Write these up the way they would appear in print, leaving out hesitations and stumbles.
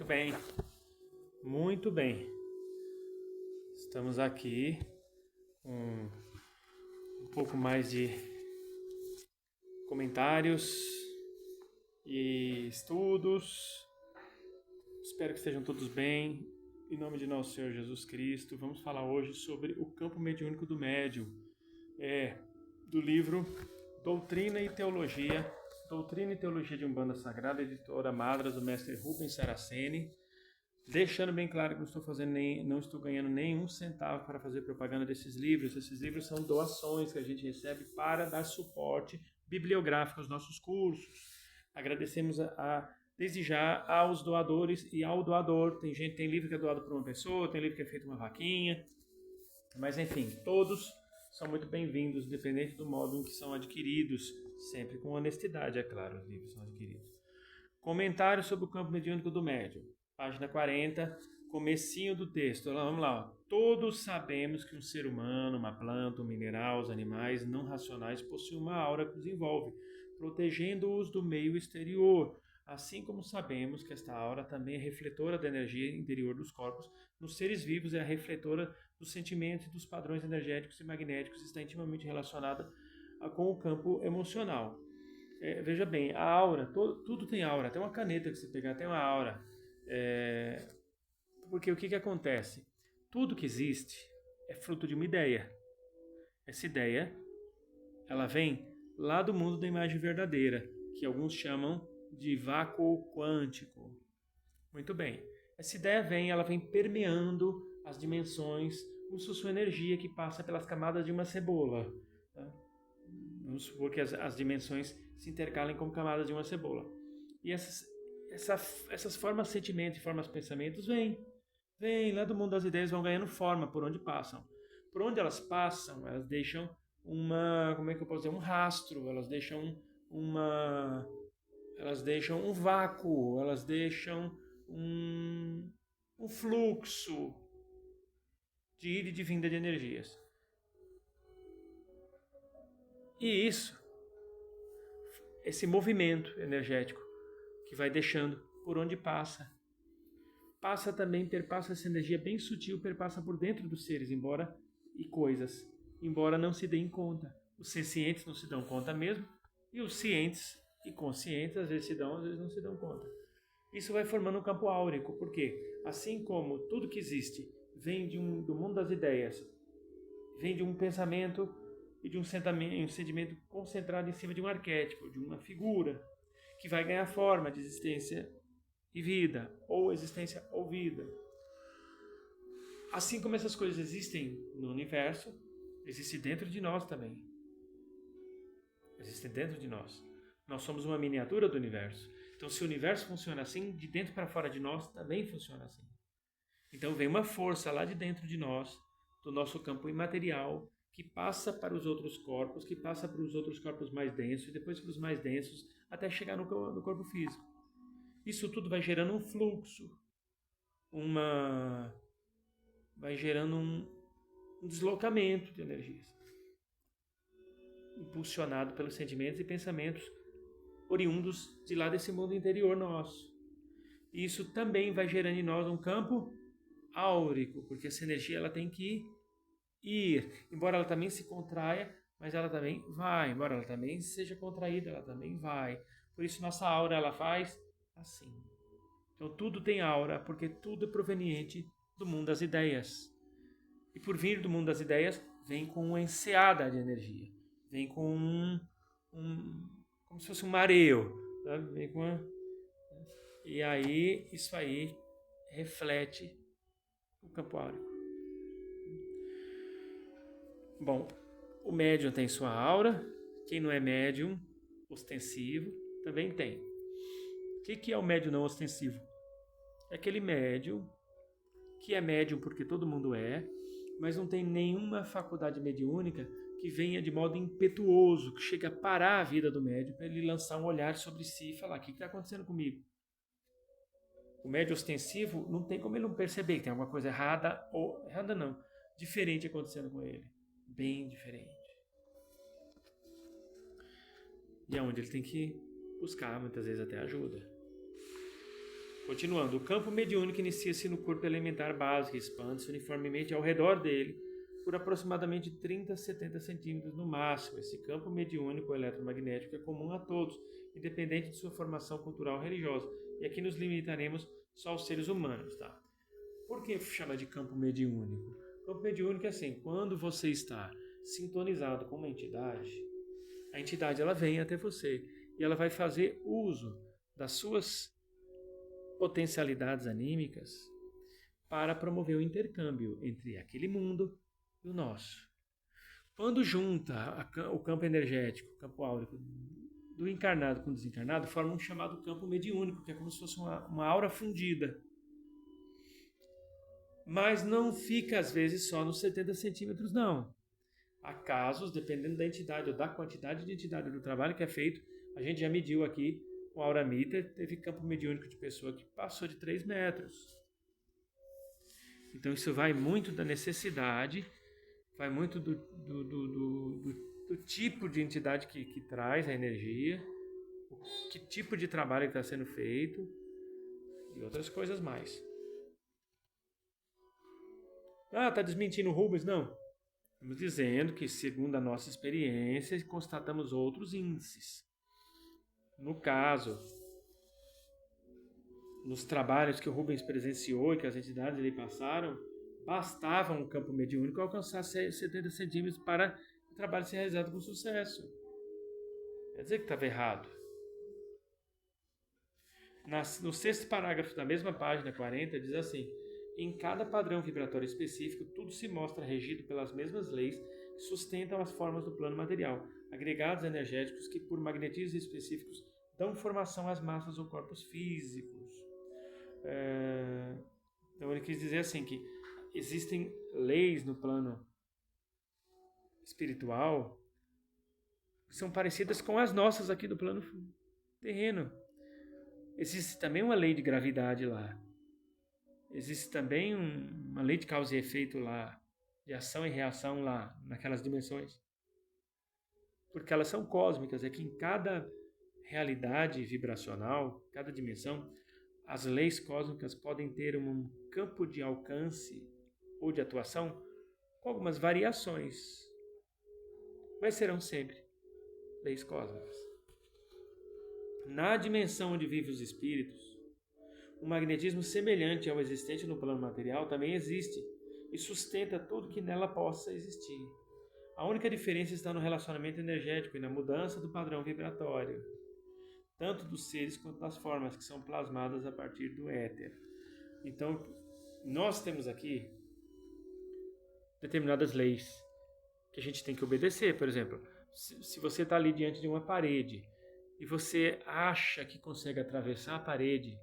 bem, muito bem. Estamos aqui com um pouco mais de comentários e estudos. Espero que estejam todos bem. Em nome de nosso Senhor Jesus Cristo, vamos falar hoje sobre o campo mediúnico do médium. Do livro Doutrina e Teologia de Umbanda Sagrada, editora Madras, do mestre Rubens Saraceni. Deixando bem claro que não estou ganhando nenhum centavo para fazer propaganda desses livros. Esses livros são doações que a gente recebe para dar suporte bibliográfico aos nossos cursos. Agradecemos desde já aos doadores e ao doador. Tem livro que é doado por uma pessoa, tem livro que é feito uma vaquinha. Mas enfim, todos são muito bem-vindos, independente do modo em que são adquiridos. Sempre com honestidade, é claro, os livros são adquiridos. Comentário sobre o campo mediúnico do médium. Página 40, comecinho do texto. Vamos lá. Todos sabemos que um ser humano, uma planta, um mineral, os animais não racionais possuem uma aura que os envolve, protegendo-os do meio exterior. Assim como sabemos que esta aura também é refletora da energia interior dos corpos, nos seres vivos é a refletora dos sentimentos e dos padrões energéticos e magnéticos, está intimamente relacionada com o campo emocional. Veja bem, a aura, tudo tem aura, até uma caneta que você pegar tem uma aura. Porque o que acontece? Tudo que existe é fruto de uma ideia. Essa ideia, ela vem lá do mundo da imagem verdadeira, que alguns chamam de vácuo quântico. Muito bem. Essa ideia ela vem permeando as dimensões, como se fosse uma energia que passa pelas camadas de uma cebola. Tá? Vamos supor que as dimensões se intercalem como camadas de uma cebola. E essas formas sentimentos e formas pensamentos vêm lá do mundo das ideias, vão ganhando forma por onde passam. Por onde elas passam, elas deixam um rastro, elas deixam um vácuo, elas deixam um fluxo de ida e de vinda de energias. E esse movimento energético que vai deixando por onde passa perpassa essa energia bem sutil, perpassa por dentro dos seres, embora não se deem conta. Os sencientes não se dão conta mesmo, e os cientes e conscientes às vezes se dão, às vezes não se dão conta. Isso vai formando um campo áurico, porque assim como tudo que existe vem do mundo das ideias, vem de um pensamento e de um sentimento concentrado em cima de um arquétipo, de uma figura, que vai ganhar forma de existência e vida, ou existência ou vida. Assim como essas coisas existem no universo, existem dentro de nós também. Existem dentro de nós. Nós somos uma miniatura do universo. Então, se o universo funciona assim, de dentro para fora de nós também funciona assim. Então, vem uma força lá de dentro de nós, do nosso campo imaterial, que passa para os outros corpos, que passa para os outros corpos mais densos, e depois para os mais densos, até chegar no corpo físico. Isso tudo vai gerando um fluxo, vai gerando um deslocamento de energias, impulsionado pelos sentimentos e pensamentos oriundos de lá desse mundo interior nosso. E isso também vai gerando em nós um campo áurico, porque essa energia ela tem que ir, embora ela também se contraia, mas ela também vai, embora ela também seja contraída, ela também vai. Por isso nossa aura ela faz assim. Então tudo tem aura, porque tudo é proveniente do mundo das ideias. E por vir do mundo das ideias, vem com uma enseada de energia. Vem com como se fosse um mareo. Sabe? Vem com E aí, isso aí reflete o campo áurico. Bom, o médium tem sua aura. Quem não é médium ostensivo também tem. O que é o médium não ostensivo? É aquele médium que é médium porque todo mundo mas não tem nenhuma faculdade mediúnica que venha de modo impetuoso, que chegue a parar a vida do médium para ele lançar um olhar sobre si e falar: o que está acontecendo comigo? O médium ostensivo não tem como ele não perceber que tem alguma coisa errada, ou errada não, diferente acontecendo com ele. Bem diferente. E é onde ele tem que buscar, muitas vezes, até ajuda. Continuando, o campo mediúnico inicia-se no corpo elementar básico e expande-se uniformemente ao redor dele por aproximadamente 30 a 70 centímetros no máximo. Esse campo mediúnico eletromagnético é comum a todos, independente de sua formação cultural ou religiosa. E aqui nos limitaremos só aos seres humanos, tá? Por que chama de campo mediúnico? Campo mediúnico é assim, quando você está sintonizado com uma entidade, a entidade ela vem até você e ela vai fazer uso das suas potencialidades anímicas para promover o intercâmbio entre aquele mundo e o nosso. Quando junta o campo energético, o campo áurico do encarnado com o desencarnado, forma um chamado campo mediúnico, que é como se fosse uma aura fundida. Mas não fica, às vezes, só nos 70 centímetros, não. Há casos, dependendo da entidade ou da quantidade de entidade do trabalho que é feito, a gente já mediu aqui, o Aurameter teve campo mediúnico de pessoa que passou de 3 metros. Então isso vai muito da necessidade, vai muito do tipo de entidade que traz a energia, que tipo de trabalho está sendo feito e outras coisas mais. Ah, está desmentindo o Rubens? Não. Estamos dizendo que, segundo a nossa experiência, constatamos outros índices. No caso, nos trabalhos que o Rubens presenciou e que as entidades lhe passaram, bastava um campo mediúnico alcançar 70 centímetros para o trabalho ser realizado com sucesso. Quer dizer que estava errado. No sexto parágrafo da mesma página 40, diz assim: em cada padrão vibratório específico, tudo se mostra regido pelas mesmas leis que sustentam as formas do plano material, agregados energéticos que, por magnetismos específicos, dão formação às massas ou corpos físicos. Então ele quis dizer assim que existem leis no plano espiritual que são parecidas com as nossas aqui do plano terreno. Existe também uma lei de gravidade lá. Existe também uma lei de causa e efeito lá, de ação e reação lá, naquelas dimensões. Porque elas são cósmicas, é que em cada realidade vibracional, cada dimensão, as leis cósmicas podem ter um campo de alcance ou de atuação com algumas variações, mas serão sempre leis cósmicas. Na dimensão onde vivem os espíritos, um magnetismo semelhante ao existente no plano material também existe e sustenta tudo que nela possa existir. A única diferença está no relacionamento energético e na mudança do padrão vibratório, tanto dos seres quanto das formas que são plasmadas a partir do éter. Então, nós temos aqui determinadas leis que a gente tem que obedecer. Por exemplo, se você está ali diante de uma parede e você acha que consegue atravessar a parede,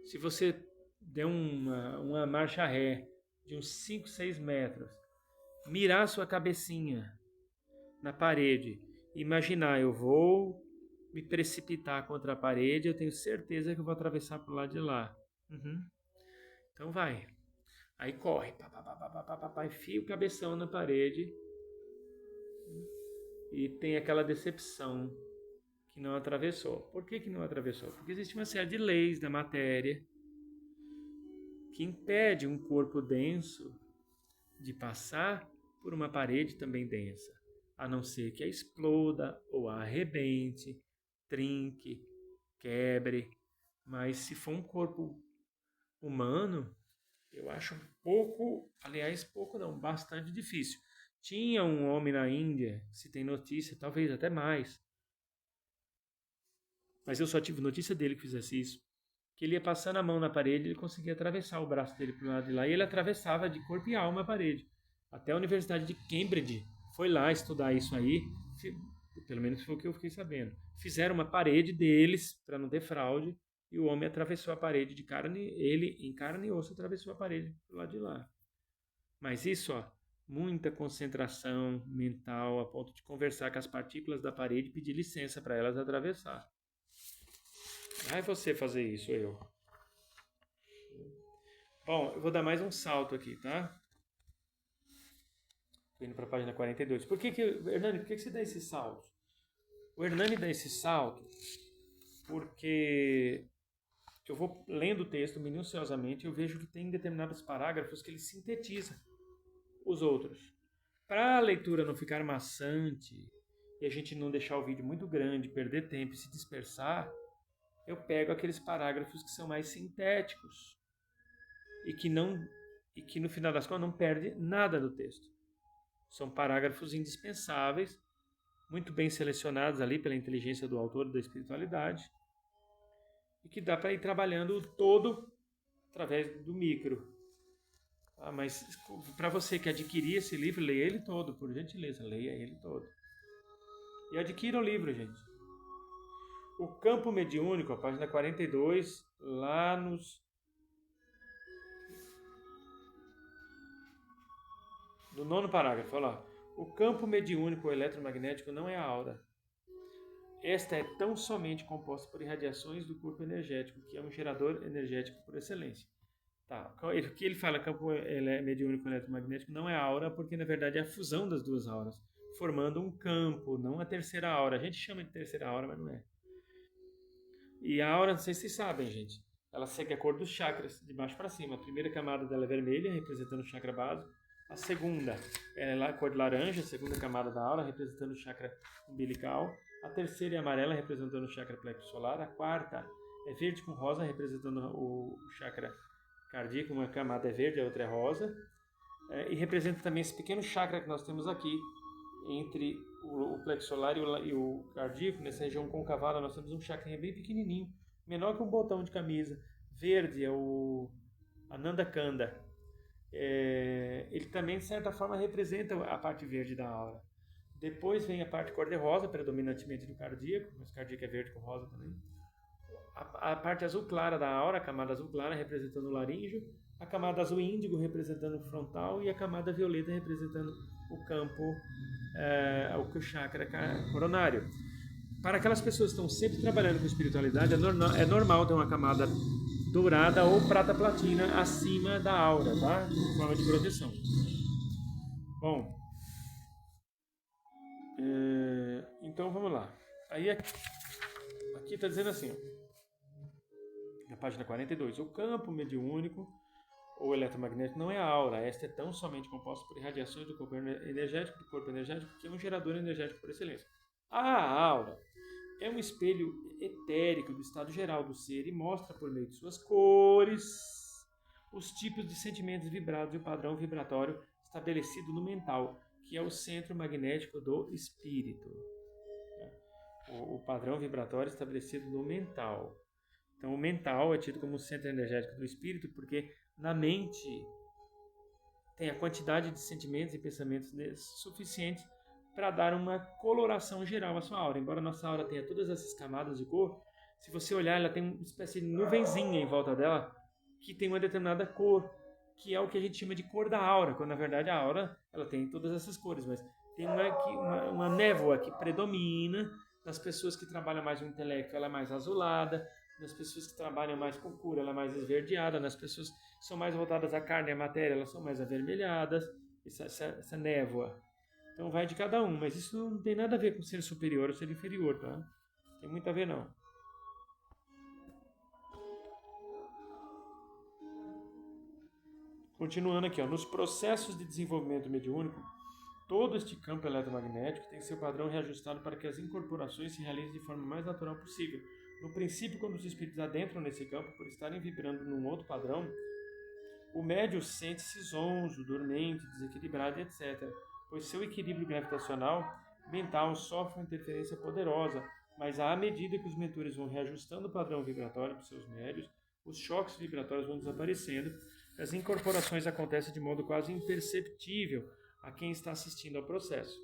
se você der uma marcha ré de uns 5, 6 metros, mirar sua cabecinha na parede, imaginar, eu vou me precipitar contra a parede, eu tenho certeza que eu vou atravessar para o lado de lá. Então vai. Aí corre, enfia o cabeção na parede e tem aquela decepção que não atravessou. Por que não atravessou? Porque existe uma série de leis da matéria que impede um corpo denso de passar por uma parede também densa, a não ser que a exploda ou a arrebente, trinque, quebre. Mas se for um corpo humano, eu acho bastante difícil. Tinha um homem na Índia, se tem notícia, talvez até mais, mas eu só tive notícia dele que fizesse isso, que ele ia passando a mão na parede, ele conseguia atravessar o braço dele para o lado de lá, e ele atravessava de corpo e alma a parede. Até a Universidade de Cambridge foi lá estudar isso aí, pelo menos foi o que eu fiquei sabendo. Fizeram uma parede deles, para não ter fraude, e o homem atravessou a parede de carne, ele em carne e osso atravessou a parede do lado de lá. Mas isso, muita concentração mental, a ponto de conversar com as partículas da parede e pedir licença para elas atravessar. Vai você fazer isso, eu. Bom, eu vou dar mais um salto aqui, tá? Indo para a página 42. Hernani, por que você dá esse salto? O Hernani dá esse salto porque eu vou lendo o texto minuciosamente e eu vejo que tem determinados parágrafos que ele sintetiza os outros. Para a leitura não ficar maçante e a gente não deixar o vídeo muito grande, perder tempo e se dispersar, eu pego aqueles parágrafos que são mais sintéticos e que no final das contas não perde nada do texto. São parágrafos indispensáveis, muito bem selecionados ali pela inteligência do autor da espiritualidade, e que dá para ir trabalhando o todo através do micro. Mas para você que adquirir esse livro, leia ele todo, por gentileza, leia ele todo. E adquira o livro, gente. O Campo Mediúnico, a página 42, lá no nono parágrafo, olha lá. O campo mediúnico eletromagnético não é a aura. Esta é tão somente composta por irradiações do corpo energético, que é um gerador energético por excelência. Tá. O que ele fala, campo mediúnico eletromagnético, não é aura, porque na verdade é a fusão das duas auras, formando um campo, não a terceira aura. A gente chama de terceira aura, mas não é. E a aura, não sei se vocês sabem, gente, ela segue a cor dos chakras, de baixo para cima. A primeira camada dela é vermelha, representando o chakra básico. A segunda é a cor de laranja, a segunda camada da aura, representando o chakra umbilical. A terceira é amarela, representando o chakra plexo solar. A quarta é verde com rosa, representando o chakra cardíaco. Uma camada é verde, a outra é rosa. E representa também esse pequeno chakra que nós temos aqui, entre o plexo solar e o cardíaco. Nessa região concavada nós temos um chakra bem pequenininho, menor que um botão de camisa. Verde é o Ananda Kanda. Ele também, de certa forma, representa a parte verde da aura. Depois vem a parte cor-de-rosa, predominantemente do cardíaco, mas o cardíaco é verde com rosa também. A parte azul clara da aura, a camada azul clara representando o laríngeo, a camada azul índigo representando o frontal e a camada violeta representando o campo, o chakra coronário. Para aquelas pessoas que estão sempre trabalhando com espiritualidade, é normal ter uma camada dourada ou prata platina acima da aura, tá? De forma de proteção. Bom, então vamos lá. Aí aqui está dizendo assim, ó, na página 42, o campo mediúnico ou eletromagnético não é a aura, esta é tão somente composta por irradiações do corpo energético, que é um gerador energético por excelência. A aura é um espelho etérico do estado geral do ser e mostra por meio de suas cores os tipos de sentimentos vibrados e o padrão vibratório estabelecido no mental, que é o centro magnético do espírito. O padrão vibratório estabelecido no mental. Então, o mental é tido como o centro energético do espírito, porque na mente tem a quantidade de sentimentos e pensamentos suficientes para dar uma coloração geral à sua aura. Embora a nossa aura tenha todas essas camadas de cor, se você olhar, ela tem uma espécie de nuvenzinha em volta dela que tem uma determinada cor, que é o que a gente chama de cor da aura, quando na verdade a aura ela tem todas essas cores, mas tem uma névoa que predomina. Nas pessoas que trabalham mais no intelecto, ela é mais azulada. Nas pessoas que trabalham mais com cura, ela é mais esverdeada. Nas pessoas que são mais voltadas à carne e à matéria, elas são mais avermelhadas. Essa névoa. Então vai de cada um, mas isso não tem nada a ver com ser superior ou ser inferior, tá? Não tem muito a ver, não. Continuando aqui, ó, nos processos de desenvolvimento mediúnico, todo este campo eletromagnético tem seu padrão reajustado para que as incorporações se realizem de forma mais natural possível. No princípio, quando os espíritos adentram nesse campo, por estarem vibrando num outro padrão, o médium sente-se zonzo, dormente, desequilibrado, etc., pois seu equilíbrio gravitacional mental sofre uma interferência poderosa, mas à medida que os mentores vão reajustando o padrão vibratório dos seus médios, os choques vibratórios vão desaparecendo, as incorporações acontecem de modo quase imperceptível a quem está assistindo ao processo.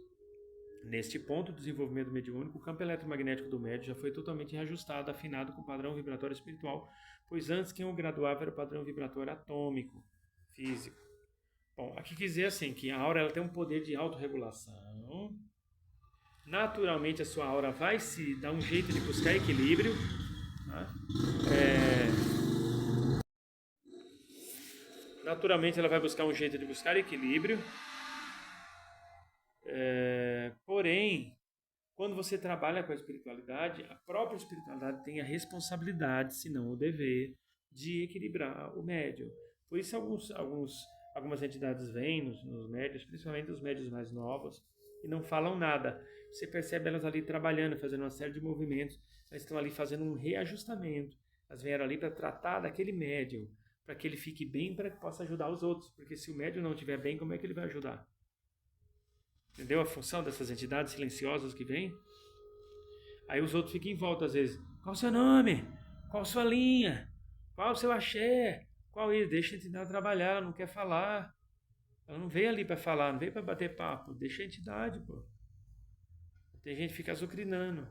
Neste ponto do desenvolvimento mediúnico, o campo eletromagnético do médium já foi totalmente reajustado, afinado com o padrão vibratório espiritual, pois antes quem o graduava era o padrão vibratório atômico, físico. Bom, aqui quer dizer assim, que a aura ela tem um poder de autorregulação. Naturalmente a sua aura vai se dar um jeito de buscar equilíbrio. Tá? Naturalmente ela vai buscar um jeito de buscar equilíbrio. Porém, Quando você trabalha com a espiritualidade, a própria espiritualidade tem a responsabilidade, se não o dever, de equilibrar o médium. Por isso algumas entidades vêm nos médios, principalmente os médios mais novos, e não falam nada. Você percebe elas ali trabalhando, fazendo uma série de movimentos, elas estão ali fazendo um reajustamento. Elas vieram ali para tratar daquele médium, para que ele fique bem, para que possa ajudar os outros. Porque se o médium não estiver bem, como é que ele vai ajudar? Entendeu a função dessas entidades silenciosas que vêm? Aí os outros ficam em volta às vezes. Qual o seu nome? Qual a sua linha? Qual o seu axé? Qual isso? Deixa a entidade trabalhar, ela não quer falar. Ela não veio ali para falar, não veio para bater papo. Deixa a entidade, pô. Tem gente que fica azucrinando.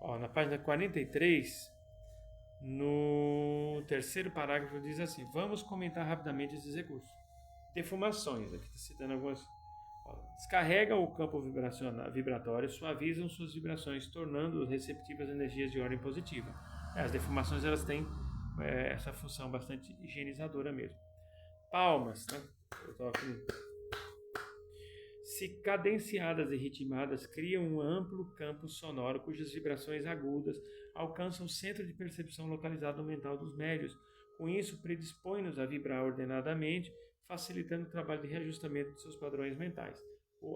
Ó, na página 43, no terceiro parágrafo diz assim: vamos comentar rapidamente esses recursos. Defumações, aqui está citando algumas. Descarregam o campo vibratório, suavizam suas vibrações, tornando-os receptivos às energias de ordem positiva. As defumações elas têm essa função bastante higienizadora mesmo. Palmas, né? Eu tô aqui. Se cadenciadas e ritmadas, criam um amplo campo sonoro cujas vibrações agudas alcançam o centro de percepção localizado no mental dos médios. Com isso, predispõe-nos a vibrar ordenadamente, facilitando o trabalho de reajustamento de seus padrões mentais.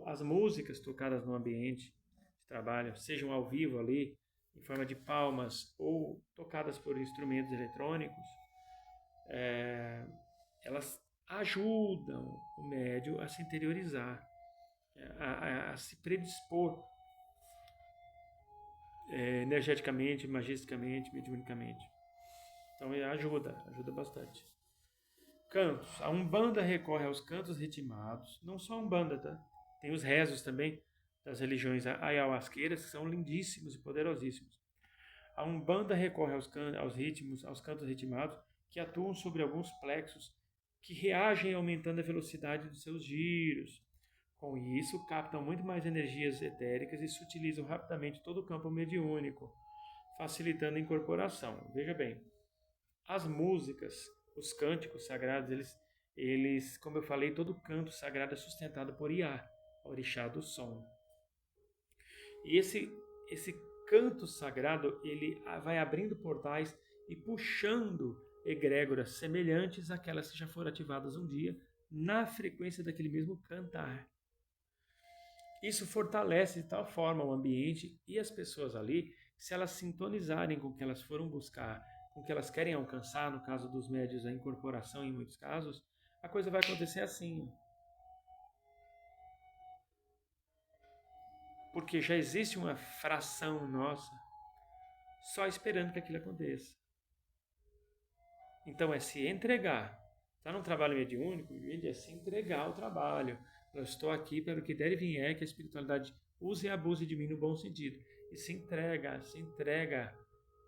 As músicas tocadas no ambiente de trabalho, sejam ao vivo ali, em forma de palmas ou tocadas por instrumentos eletrônicos, elas ajudam o médium a se interiorizar, a se predispor energeticamente, magisticamente, mediunicamente. Então ajuda bastante. Cantos. A Umbanda recorre aos cantos ritmados, não só a Umbanda, tá? Tem os rezos também das religiões ayahuasqueiras, que são lindíssimos e poderosíssimos. A Umbanda recorre aos cantos ritmados, que atuam sobre alguns plexos, que reagem aumentando a velocidade dos seus giros. Com isso, captam muito mais energias etéricas e sutilizam rapidamente todo o campo mediúnico, facilitando a incorporação. Veja bem, as músicas, os cânticos sagrados, eles, como eu falei, todo canto sagrado é sustentado por Iá, orixá do som. E esse canto sagrado, ele vai abrindo portais e puxando egrégoras semelhantes àquelas que já foram ativadas um dia na frequência daquele mesmo cantar. Isso fortalece de tal forma o ambiente e as pessoas ali, se elas sintonizarem com o que elas foram buscar, com o que elas querem alcançar, no caso dos médios, a incorporação em muitos casos, a coisa vai acontecer assim. Porque já existe uma fração nossa só esperando que aquilo aconteça. Então é se entregar. Está num trabalho mediúnico, é se entregar ao trabalho. Eu estou aqui para o que der e vier, que a espiritualidade use e abuse de mim no bom sentido. E se entrega.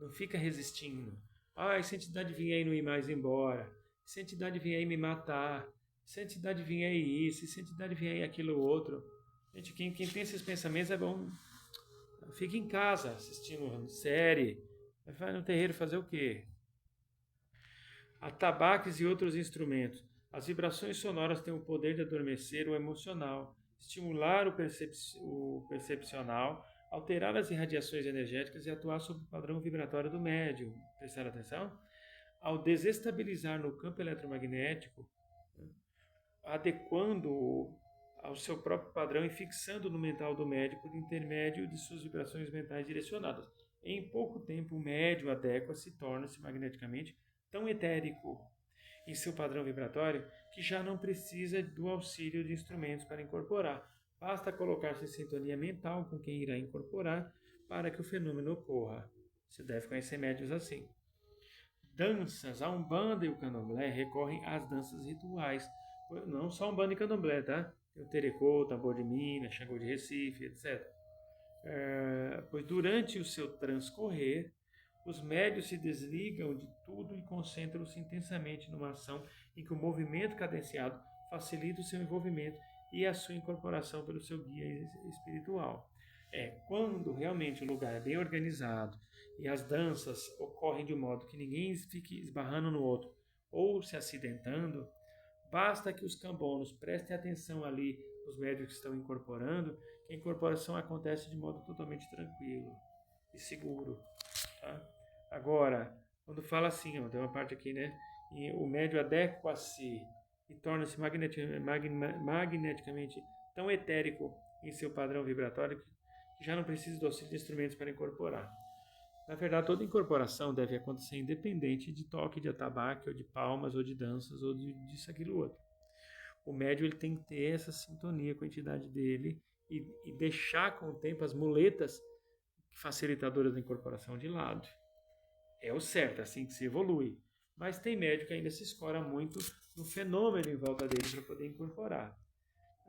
Não fica resistindo. Se a entidade vier e não ir mais embora. Se a entidade vier e me matar. Se a entidade vier e isso. Se a entidade vier e aquilo outro. Gente, quem tem esses pensamentos é bom. Fica em casa assistindo série. Vai no terreiro fazer o quê? Atabaques e outros instrumentos. As vibrações sonoras têm o poder de adormecer o emocional, estimular o percepcional, alterar as irradiações energéticas e atuar sobre o padrão vibratório do médium. Prestaram atenção? Ao desestabilizar no campo eletromagnético, adequando ao seu próprio padrão e fixando no mental do médium por intermédio de suas vibrações mentais direcionadas. Em pouco tempo, o médium adequa-se, torna-se magneticamente tão etérico em seu padrão vibratório que já não precisa do auxílio de instrumentos para incorporar. Basta colocar-se em sintonia mental com quem irá incorporar para que o fenômeno ocorra. Você deve conhecer médiuns assim. Danças. A Umbanda e o Candomblé recorrem às danças rituais. Não só Umbanda e Candomblé, tá? Tem o Terecô, Tambor de Minas, Xangô de Recife, etc. Pois durante o seu transcorrer, os médios se desligam de tudo e concentram-se intensamente numa ação em que o movimento cadenciado facilita o seu envolvimento e a sua incorporação pelo seu guia espiritual. Quando realmente o lugar é bem organizado e as danças ocorrem de um modo que ninguém fique esbarrando no outro ou se acidentando, basta que os cambonos prestem atenção ali, os médios que estão incorporando, que a incorporação acontece de modo totalmente tranquilo e seguro. Tá? Agora, quando fala assim, ó, tem uma parte aqui, né? E o médio adequa-se e torna-se magneticamente tão etérico em seu padrão vibratório que já não precisa do auxílio de instrumentos para incorporar. Na verdade, toda incorporação deve acontecer independente de toque de atabaque, ou de palmas, ou de danças, ou disso, aquilo, outro. O médium ele tem que ter essa sintonia com a entidade dele e deixar com o tempo as muletas facilitadoras da incorporação de lado. É o certo, é assim que se evolui. Mas tem médium que ainda se escora muito no fenômeno em volta dele para poder incorporar.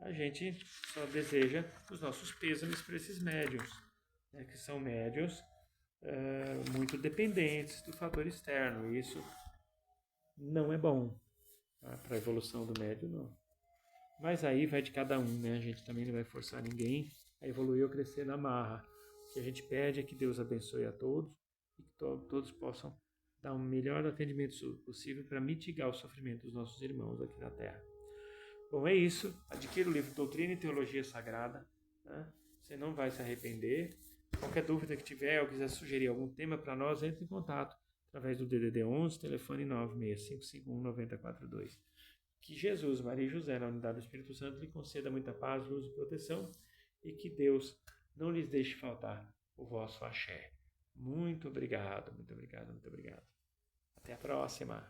A gente só deseja os nossos pêsames para esses médiums, né, que são médiums muito dependentes do fator externo. E isso não é bom, tá? Para a evolução do médium, não. Mas aí vai de cada um, né? A gente também não vai forçar ninguém a evoluir ou crescer na marra. O que a gente pede é que Deus abençoe a todos e que todos possam dar o melhor atendimento possível para mitigar o sofrimento dos nossos irmãos aqui na Terra. Bom, é isso. Adquira o livro Doutrina e Teologia Sagrada. Né? Você não vai se arrepender. Qualquer dúvida que tiver ou quiser sugerir algum tema para nós, entre em contato através do DDD 11, telefone 965519042. Que Jesus, Maria e José, na unidade do Espírito Santo, lhe conceda muita paz, luz e proteção e que Deus não lhes deixe faltar o vosso axé. Muito obrigado, muito obrigado, muito obrigado. Até a próxima.